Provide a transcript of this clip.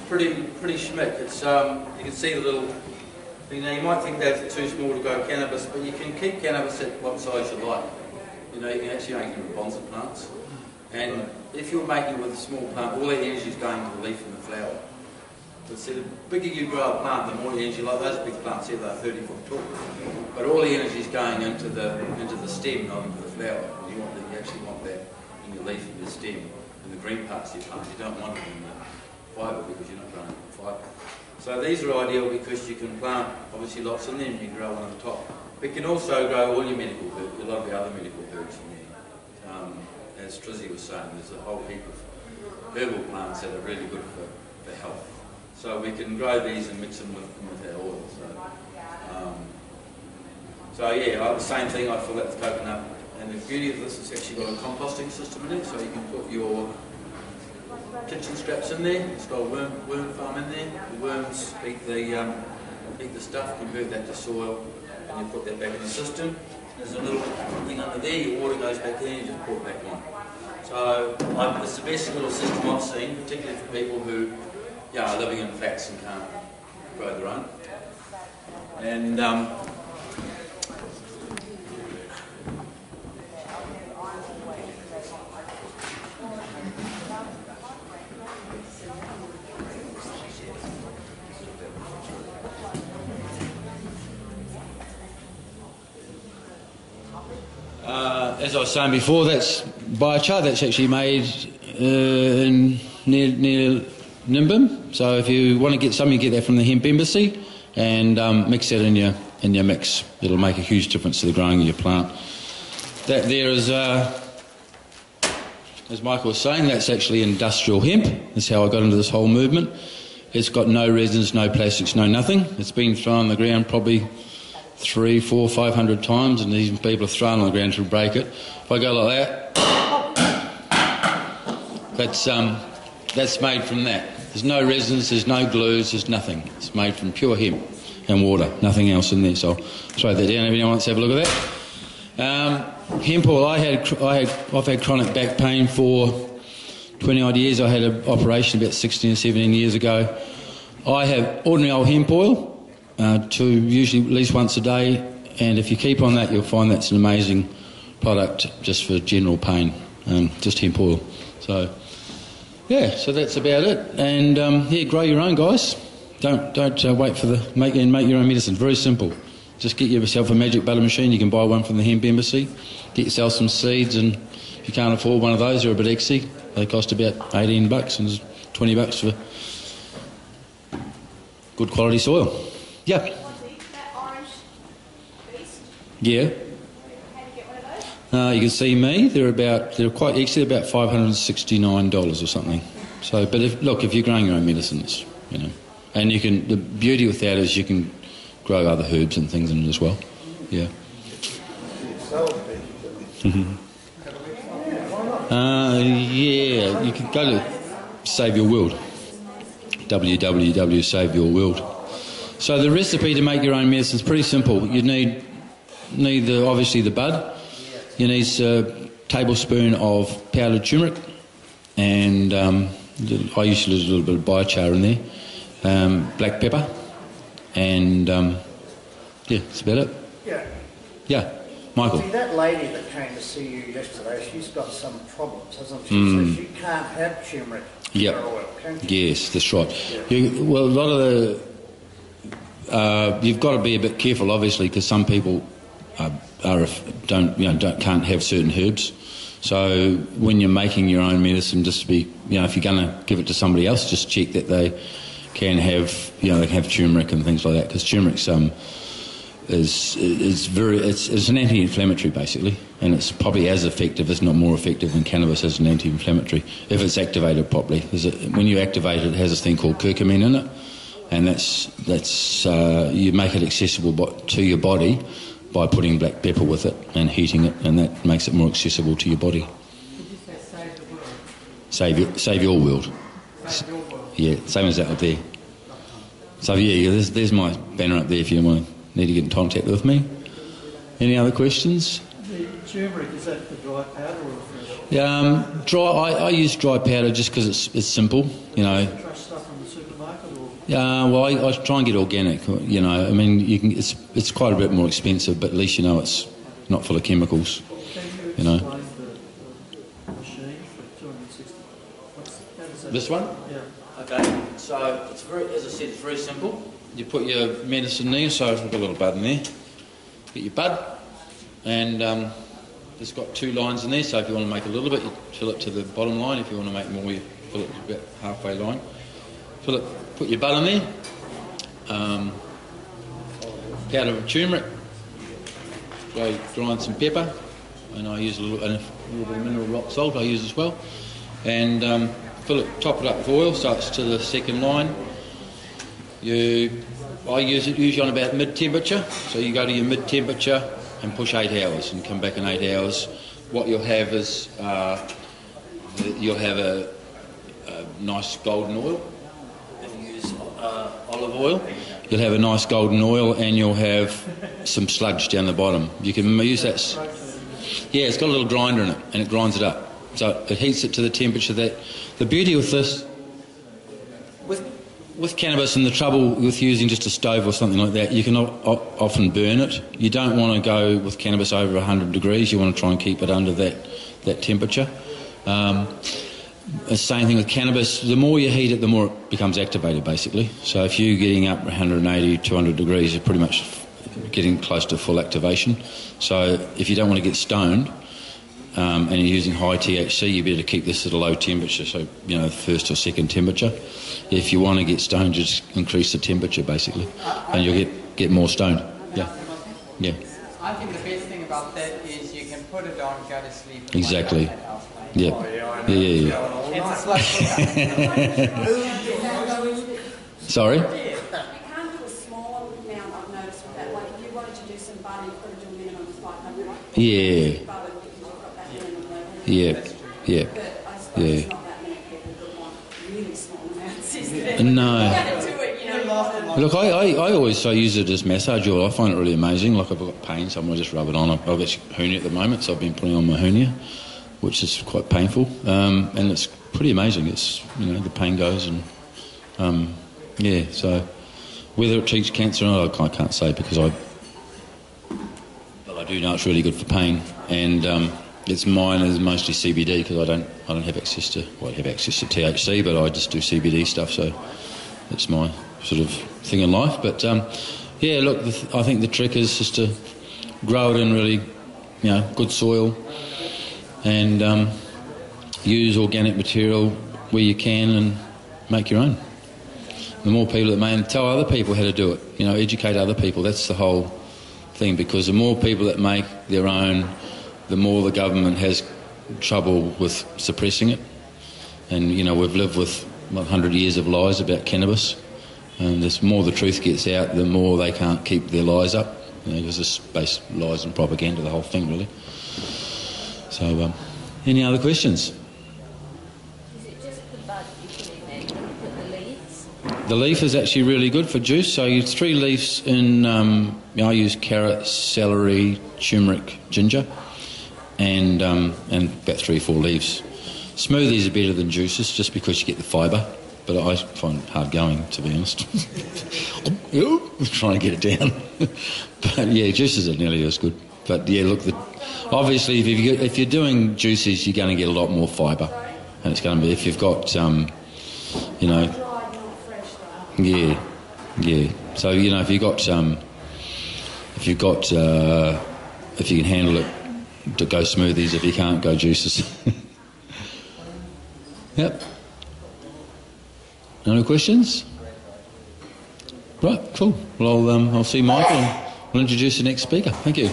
pretty schmick. It's you can see the little. You know, you might think that's too small to go cannabis, but you can keep cannabis at what size you like. You know, you can actually make them with bonsai plants. And if you're making it with a small plant, all the energy is going to the leaf and the flower. But see, the bigger you grow a plant, the more energy, like those big plants here, they're 30 foot tall. But all the energy is going into the stem, not into the flower. You actually want that in your leaf and your stem, in the green parts of your plant. You don't want it in the fibre because you're not growing fibre. So these are ideal because you can plant obviously lots in there and you can grow one on the top. But you can also grow all your medical herbs, a lot of the other medical herbs in there. As Trizzy was saying, there's a whole heap of herbal plants that are really good for health. So we can grow these and mix them with our oil. So yeah, the same thing, I fill that with coconut. And the beauty of this is actually got a composting system in it, so you can put your kitchen scraps in there. It's got a worm farm in there. The worms eat the stuff, convert that to soil, and you put that back in the system. There's a little thing under there, your water goes back in and you just pour it back on. So it's the best little system I've seen, particularly for people who are living in flats and can't grow their own. And as I was saying before, that's biochar. That's actually made near Nimbin. So if you want to get some, you get that from the Hemp Embassy, and mix that in your mix. It'll make a huge difference to the growing of your plant. That there is, as Michael was saying, that's actually industrial hemp. That's how I got into this whole movement. It's got no resins, no plastics, no nothing. It's been thrown on the ground probably 300, 400, 500 times, and these people are thrown on the ground to break it. If I go like that, that's made from that. There's no resins, there's no glues, there's nothing. It's made from pure hemp and water, nothing else in there. So I'll throw that down if anyone wants to have a look at that. Hemp oil, I've had chronic back pain for 20 odd years. I had an operation about 16 or 17 years ago. I have ordinary old hemp oil. Usually at least once a day, and if you keep on that, you'll find that's an amazing product just for general pain, just hemp oil. So yeah, so that's about it. And grow your own, guys. Don't wait for make your own medicine. Very simple. Just get yourself a magic butter machine. You can buy one from the Hemp Embassy. Get yourself some seeds, and if you can't afford one of those, they're a bit exy. They cost about $18 and there's $20 for good quality soil. Yeah. That orange beast? Yeah. How do you get one of those? You can see me. They're quite exy, about $569 or something. So, but if you're growing your own medicines, and you can. The beauty with that is you can grow other herbs and things in it as well. Yeah. Yeah. You can go to Save Your World. www.saveyourworld. So the recipe to make your own medicine is pretty simple. You need obviously the bud. You need a tablespoon of powdered turmeric, and I usually use a little bit of biochar in there, black pepper, and that's about it. Yeah. Yeah, Michael. See, that lady that came to see you yesterday, she's got some problems, hasn't she? So she can't have turmeric in her oil, can she? Yes, that's right. Yeah. A lot of the you've got to be a bit careful, obviously, because some people can't have certain herbs. So when you're making your own medicine, just to be, if you're going to give it to somebody else, just check that they can have, they can have turmeric and things like that, because turmeric's it's an anti-inflammatory basically, and it's probably as effective, if not more effective, than cannabis as an anti-inflammatory if it's activated properly. When you activate it, it has this thing called curcumin in it. And that's you make it accessible to your body by putting black pepper with it and heating it, and that makes it more accessible to your body. Did you say save the world? Save your world. Save your world. Yeah, same as that up there. So yeah, there's my banner up there if you need to get in contact with me. Any other questions? The turmeric, is that the dry powder or the fresh? Dry. I use dry powder just because it's simple, Fresh stuff from the supermarket? Well, I try and get organic. You know, I mean, it's quite a bit more expensive, but at least you know it's not full of chemicals. Can You know. explain the machine for 260? How does that This one? Yeah. Okay, so it's very, as I said, it's very simple. You put your medicine there, so I've got a little bud in there. Get your bud, and it's got 2 lines in there, so if you want to make a little bit, you fill it to the bottom line. If you want to make more, you fill it to about halfway line. Fill it, put your bud in there. Powder of turmeric. So grind some pepper, and I use a little bit of mineral rock salt I use as well. And top it up with oil, so it's to the second line. I use it usually on about mid-temperature, so you go to your mid-temperature and push 8 hours and come back in 8 hours. What you'll have is you'll have a nice golden oil. If you use olive oil, you'll have a nice golden oil, and you'll have some sludge down the bottom. You can use that. Yeah, it's got a little grinder in it, and it grinds it up. So it heats it to the temperature that... The beauty with this, with cannabis, and the trouble with using just a stove or something like that, you can often burn it. You don't want to go with cannabis over 100 degrees. You want to try and keep it under that temperature. The same thing with cannabis. The more you heat it, the more it becomes activated, basically. So if you're getting up 180, 200 degrees, you're pretty much getting close to full activation. So if you don't want to get stoned, and you're using high THC, you better keep this at a low temperature, so, you know, the first or second temperature. If you want to get stoned, just increase the temperature, basically, and you'll get more stoned. Yeah. Yeah. I think the best thing about that is you can put it on, go to sleep. Exactly. Yeah. Yeah. It's like Sorry? You can't do a smaller amount, I've noticed with that. Like if you wanted to do some butter, you've got to do a minimum of 500. Yeah. Butter because you've got that minimum level. Yeah. Yeah. But I suppose Yeah. it's not that many people that want really small amounts, is there? No. You gotta do it, you know. Look, I always use it as massage oil. I find it really amazing. Like, I've got pain, so I just rub it on. I've got hernia at the moment, so I've been putting on my hernia, which is quite painful. And it's pretty amazing. It's, you know, the pain goes, and yeah. So whether it treats cancer or not, I can't say, because but I do know it's really good for pain. And mine is mostly CBD, because I don't have access to, well, I have access to THC, but I just do CBD stuff. So it's my sort of thing in life. But yeah, look, I think the trick is just to grow it in really, you know, good soil, and use organic material where you can, and make your own. The more people that may, and tell other people how to do it, you know, educate other people. That's the whole thing, because the more people that make their own, the more the government has trouble with suppressing it. And, you know, we've lived with 100 years of lies about cannabis, and the more the truth gets out, the more they can't keep their lies up. You know, because it's based lies and propaganda, the whole thing, really. So, any other questions? Is it just the bud you put in there? You don't put the leaves? The leaf is actually really good for juice. So you use 3 leaves in, I use carrot, celery, turmeric, ginger, and about 3 or 4 leaves. Smoothies are better than juices, just because you get the fibre, but I find it hard going, to be honest. Trying to get it down. But yeah, juices are nearly as good. But yeah, look, obviously if you're doing juices, you're going to get a lot more fibre, and it's going to be, if you've got, you know, Dried, not fresh though. yeah. So, you know, if you can handle it, to go smoothies. If you can't, go juices. Yep. No questions? Right, cool. Well, I'll see Michael, and we'll introduce the next speaker. Thank you.